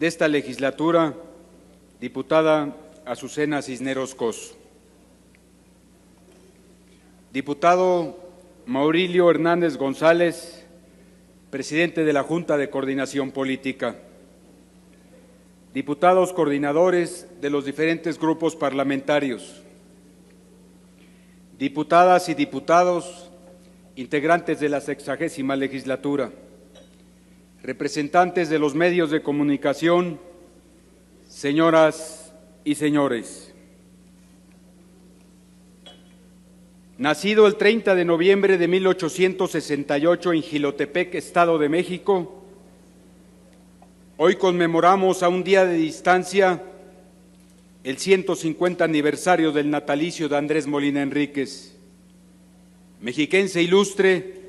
de esta legislatura, diputada Azucena Cisneros Cos. Diputado Maurilio Hernández González, presidente de la Junta de Coordinación Política. Diputados coordinadores de los diferentes grupos parlamentarios. Diputadas y diputados integrantes de la 60ª legislatura. Representantes de los medios de comunicación, señoras y señores. Nacido el 30 de noviembre de 1868 en Jilotepec, Estado de México, hoy conmemoramos a un día de distancia el 150 aniversario del natalicio de Andrés Molina Enríquez, mexiquense ilustre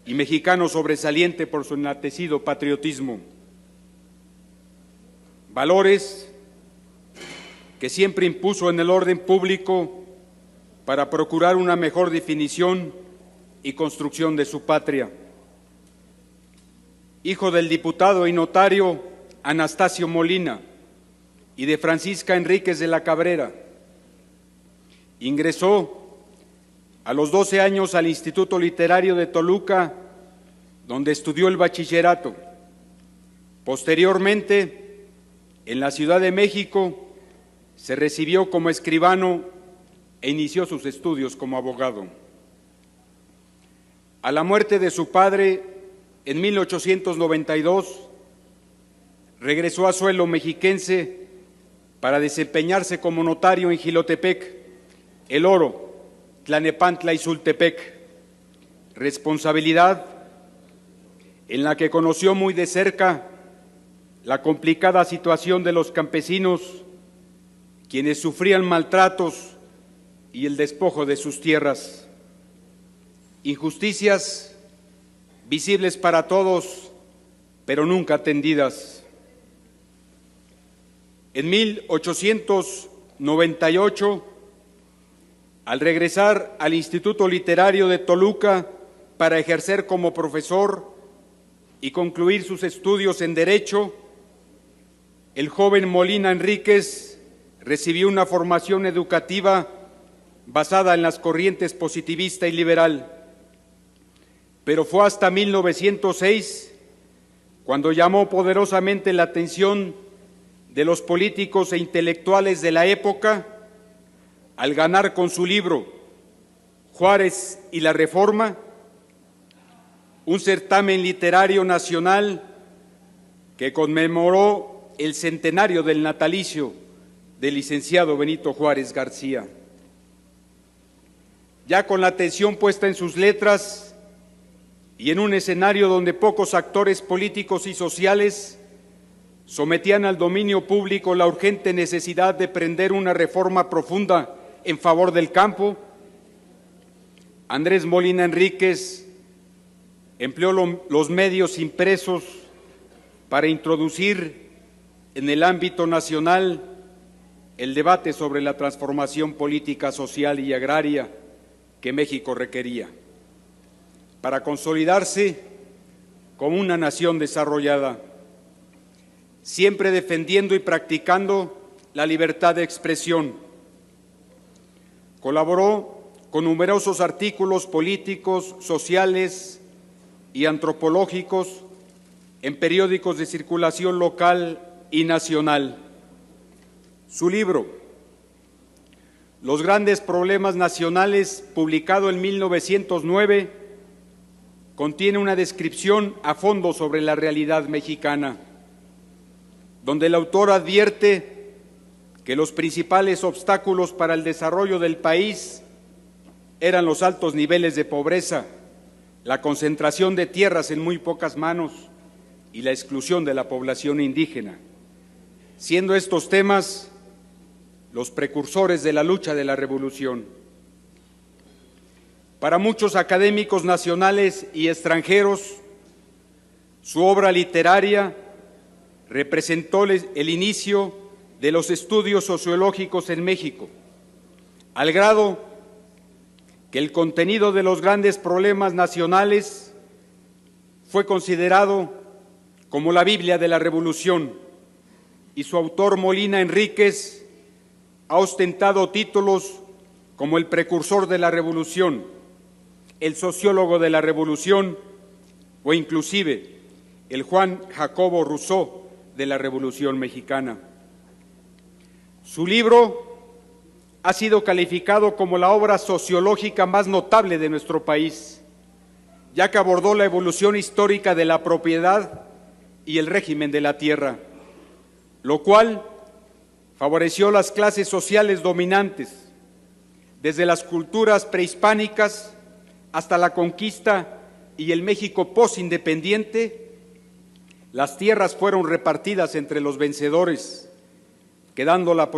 y mexicano sobresaliente por su enaltecido patriotismo. Valores que siempre impuso en el orden público para procurar una mejor definición y construcción de su patria. Hijo del diputado y notario Anastasio Molina y de Francisca Enríquez de la Cabrera, ingresó a los 12 años al Instituto Literario de Toluca, donde estudió el bachillerato. Posteriormente, en la Ciudad de México, se recibió como escribano e inició sus estudios como abogado. A la muerte de su padre, en 1892, regresó a suelo mexiquense para desempeñarse como notario en Jilotepec, El Oro, Tlanepantla y Sultepec, responsabilidad en la que conoció muy de cerca la complicada situación de los campesinos, quienes sufrían maltratos y el despojo de sus tierras, injusticias visibles para todos, pero nunca atendidas. En 1898, al regresar al Instituto Literario de Toluca para ejercer como profesor y concluir sus estudios en Derecho, el joven Molina Enríquez recibió una formación educativa basada en las corrientes positivista y liberal, pero fue hasta 1906 cuando llamó poderosamente la atención de los políticos e intelectuales de la época al ganar con su libro Juárez y la Reforma un certamen literario nacional que conmemoró el centenario del natalicio del licenciado Benito Juárez García. Ya con la atención puesta en sus letras y en un escenario donde pocos actores políticos y sociales sometían al dominio público la urgente necesidad de emprender una reforma profunda en favor del campo, Andrés Molina Enríquez empleó los medios impresos para introducir en el ámbito nacional el debate sobre la transformación política, social y agraria que México requería para consolidarse como una nación desarrollada, siempre defendiendo y practicando la libertad de expresión. Colaboró con numerosos artículos políticos, sociales y antropológicos en periódicos de circulación local y nacional. Su libro, Los grandes problemas nacionales, publicado en 1909, contiene una descripción a fondo sobre la realidad mexicana, donde el autor advierte que los principales obstáculos para el desarrollo del país eran los altos niveles de pobreza, la concentración de tierras en muy pocas manos y la exclusión de la población indígena, siendo estos temas los precursores de la lucha de la revolución. Para muchos académicos nacionales y extranjeros, su obra literaria representó el inicio de los estudios sociológicos en México, al grado que el contenido de los grandes problemas nacionales fue considerado como la Biblia de la Revolución, y su autor Molina Enríquez ha ostentado títulos como el precursor de la revolución, el sociólogo de la revolución o inclusive el Juan Jacobo Rousseau de la Revolución Mexicana. Su libro ha sido calificado como la obra sociológica más notable de nuestro país, ya que abordó la evolución histórica de la propiedad y el régimen de la tierra, lo cual favoreció las clases sociales dominantes, desde las culturas prehispánicas hasta la conquista y el México posindependiente. Las tierras fueron repartidas entre los vencedores, quedando la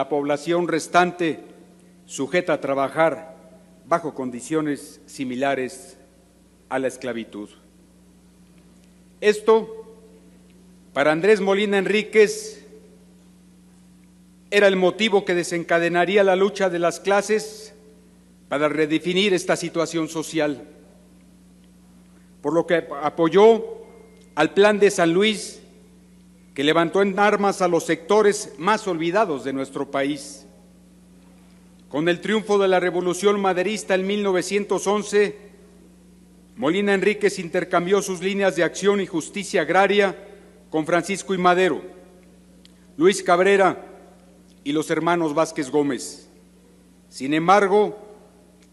población restante sujeta a trabajar bajo condiciones similares a la esclavitud. Esto, para Andrés Molina Enríquez, era el motivo que desencadenaría la lucha de las clases para redefinir esta situación social, por lo que apoyó al Plan de San Luis, que levantó en armas a los sectores más olvidados de nuestro país. Con el triunfo de la Revolución Maderista en 1911, Molina Enríquez intercambió sus líneas de acción y justicia agraria con Francisco I. Madero, Luis Cabrera y los hermanos Vázquez Gómez. Sin embargo,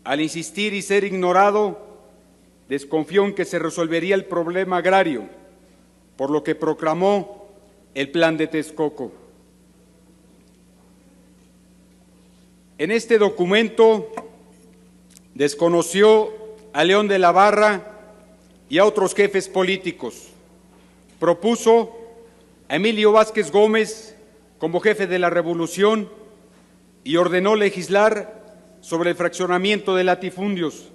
al insistir y ser ignorado, desconfió en que se resolvería el problema agrario, por lo que proclamó el Plan de Texcoco. En este documento desconoció a León de la Barra y a otros jefes políticos. Propuso a Emilio Vázquez Gómez como jefe de la revolución y ordenó legislar sobre el fraccionamiento de latifundios,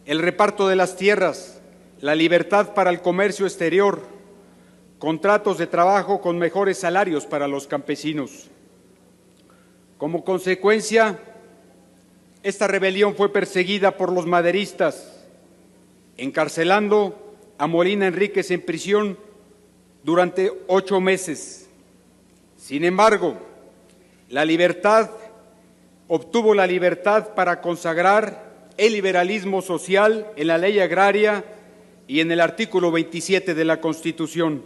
el reparto de las tierras, la libertad para el comercio exterior, contratos de trabajo con mejores salarios para los campesinos. Como consecuencia, esta rebelión fue perseguida por los maderistas, encarcelando a Molina Enríquez en prisión durante 8 meses. Sin embargo, obtuvo la libertad para consagrar el liberalismo social en la ley agraria y en el artículo 27 de la Constitución.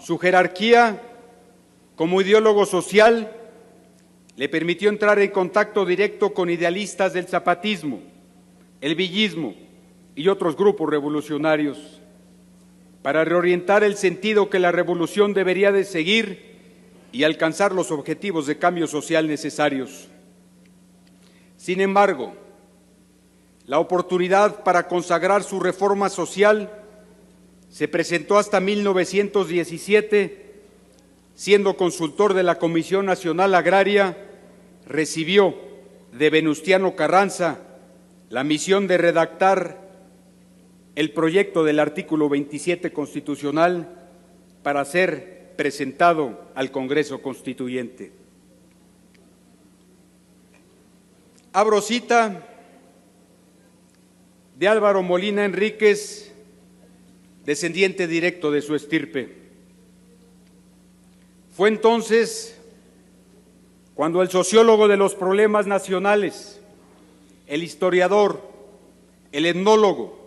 Su jerarquía como ideólogo social le permitió entrar en contacto directo con idealistas del zapatismo, el villismo y otros grupos revolucionarios, para reorientar el sentido que la revolución debería de seguir y alcanzar los objetivos de cambio social necesarios. Sin embargo, la oportunidad para consagrar su reforma social se presentó hasta 1917, siendo consultor de la Comisión Nacional Agraria, recibió de Venustiano Carranza la misión de redactar el proyecto del artículo 27 constitucional para ser presentado al Congreso Constituyente. Abro cita de Álvaro Molina Enríquez, descendiente directo de su estirpe. Fue entonces cuando el sociólogo de los problemas nacionales, el historiador, el etnólogo,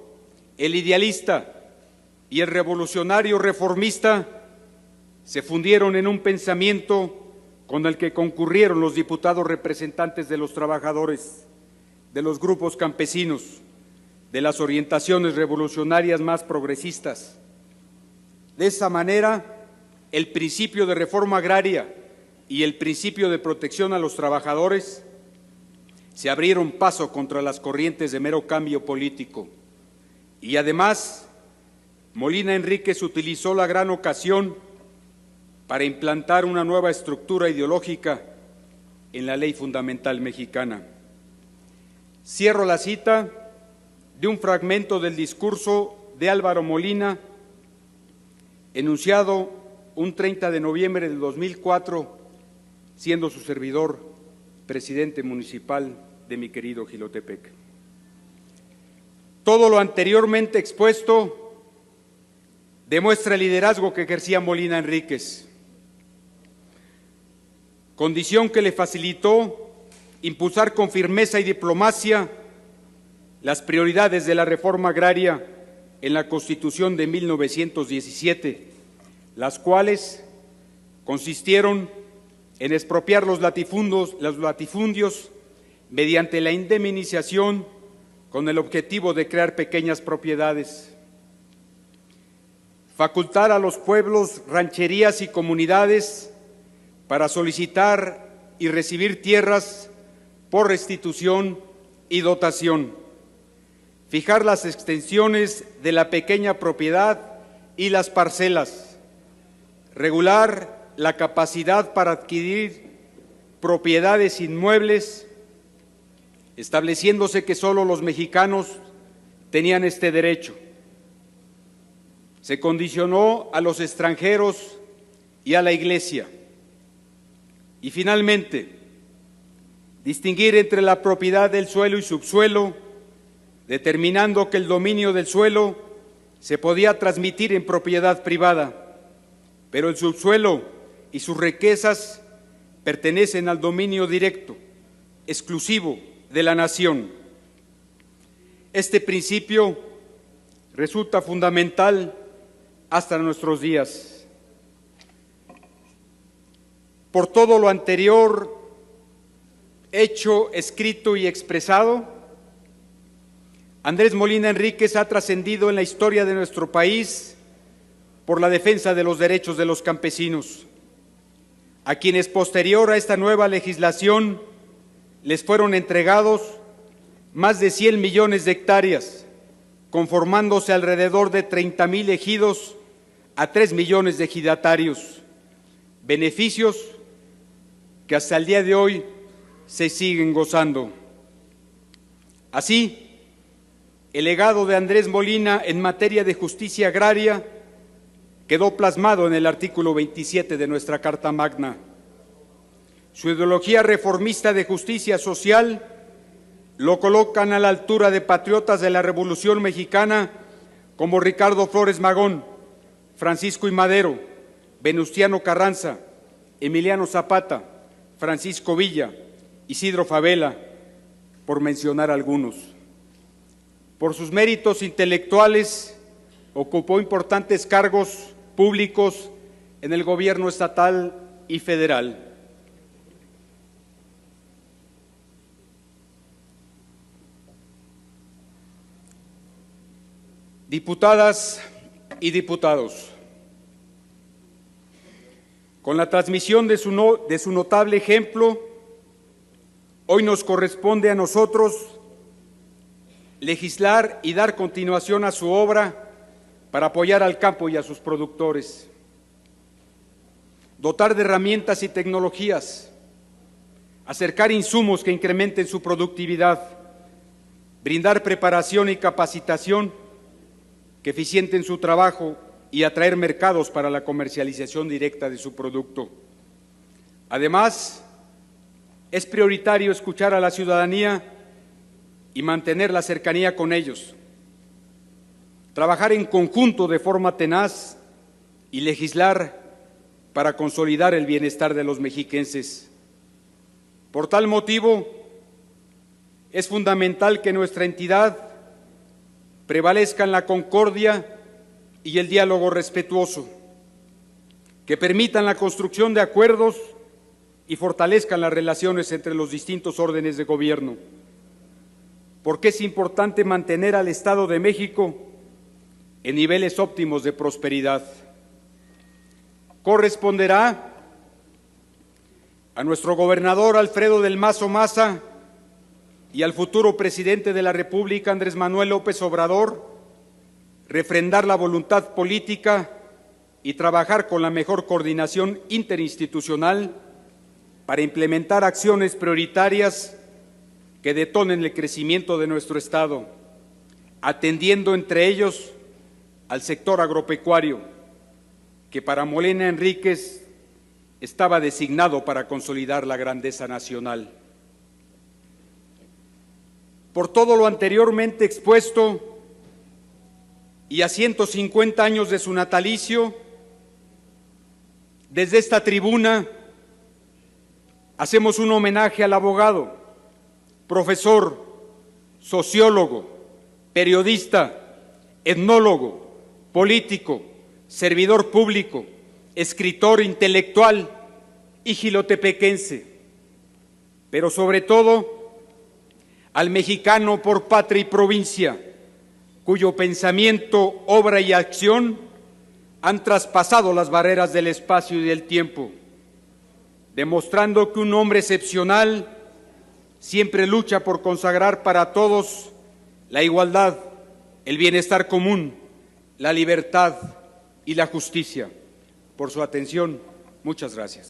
el idealista y el revolucionario reformista se fundieron en un pensamiento con el que concurrieron los diputados representantes de los trabajadores, de los grupos campesinos, de las orientaciones revolucionarias más progresistas. De esa manera, el principio de reforma agraria y el principio de protección a los trabajadores se abrieron paso contra las corrientes de mero cambio político. Y además, Molina Enríquez utilizó la gran ocasión para implantar una nueva estructura ideológica en la Ley Fundamental Mexicana. Cierro la cita de un fragmento del discurso de Álvaro Molina, enunciado un 30 de noviembre del 2004, siendo su servidor presidente municipal de mi querido Jilotepec. Todo lo anteriormente expuesto demuestra el liderazgo que ejercía Molina Enríquez. condición que le facilitó impulsar con firmeza y diplomacia las prioridades de la reforma agraria en la Constitución de 1917, las cuales consistieron en expropiar los latifundios mediante la indemnización con el objetivo de crear pequeñas propiedades, facultar a los pueblos, rancherías y comunidades para solicitar y recibir tierras por restitución y dotación, fijar las extensiones de la pequeña propiedad y las parcelas, regular la capacidad para adquirir propiedades inmuebles, estableciéndose que solo los mexicanos tenían este derecho. Se condicionó a los extranjeros y a la Iglesia. Y finalmente, distinguir entre la propiedad del suelo y subsuelo, determinando que el dominio del suelo se podía transmitir en propiedad privada, pero el subsuelo y sus riquezas pertenecen al dominio directo, exclusivo de la nación. Este principio resulta fundamental hasta nuestros días. Por todo lo anterior, hecho, escrito y expresado, Andrés Molina Enríquez ha trascendido en la historia de nuestro país por la defensa de los derechos de los campesinos, a quienes posterior a esta nueva legislación les fueron entregados más de 100 millones de hectáreas, conformándose alrededor de 30,000 ejidos a 3 millones de ejidatarios, beneficios que hasta el día de hoy se siguen gozando. Así, el legado de Andrés Molina en materia de justicia agraria quedó plasmado en el artículo 27 de nuestra Carta Magna. Su ideología reformista de justicia social lo colocan a la altura de patriotas de la Revolución Mexicana como Ricardo Flores Magón, Francisco I. Madero, Venustiano Carranza, Emiliano Zapata, Francisco Villa, Isidro Fabela, por mencionar algunos. Por sus méritos intelectuales, ocupó importantes cargos públicos en el gobierno estatal y federal. Diputadas y diputados, con la transmisión de su notable ejemplo, hoy nos corresponde a nosotros legislar y dar continuación a su obra para apoyar al campo y a sus productores, dotar de herramientas y tecnologías, acercar insumos que incrementen su productividad, brindar preparación y capacitación que eficienten su trabajo y atraer mercados para la comercialización directa de su producto. Además, es prioritario escuchar a la ciudadanía y mantener la cercanía con ellos, trabajar en conjunto de forma tenaz y legislar para consolidar el bienestar de los mexiquenses. Por tal motivo, es fundamental que nuestra entidad prevalezcan la concordia y el diálogo respetuoso, que permitan la construcción de acuerdos y fortalezcan las relaciones entre los distintos órdenes de gobierno, porque es importante mantener al Estado de México en niveles óptimos de prosperidad. Corresponderá a nuestro gobernador Alfredo del Mazo Maza y al futuro presidente de la República, Andrés Manuel López Obrador, refrendar la voluntad política y trabajar con la mejor coordinación interinstitucional para implementar acciones prioritarias que detonen el crecimiento de nuestro Estado, atendiendo entre ellos al sector agropecuario, que para Molina Enríquez estaba designado para consolidar la grandeza nacional. Por todo lo anteriormente expuesto y a 150 años de su natalicio, desde esta tribuna hacemos un homenaje al abogado, profesor, sociólogo, periodista, etnólogo, político, servidor público, escritor intelectual y jilotepequense, pero sobre todo al mexicano por patria y provincia, cuyo pensamiento, obra y acción han traspasado las barreras del espacio y del tiempo, demostrando que un hombre excepcional siempre lucha por consagrar para todos la igualdad, el bienestar común, la libertad y la justicia. Por su atención, muchas gracias.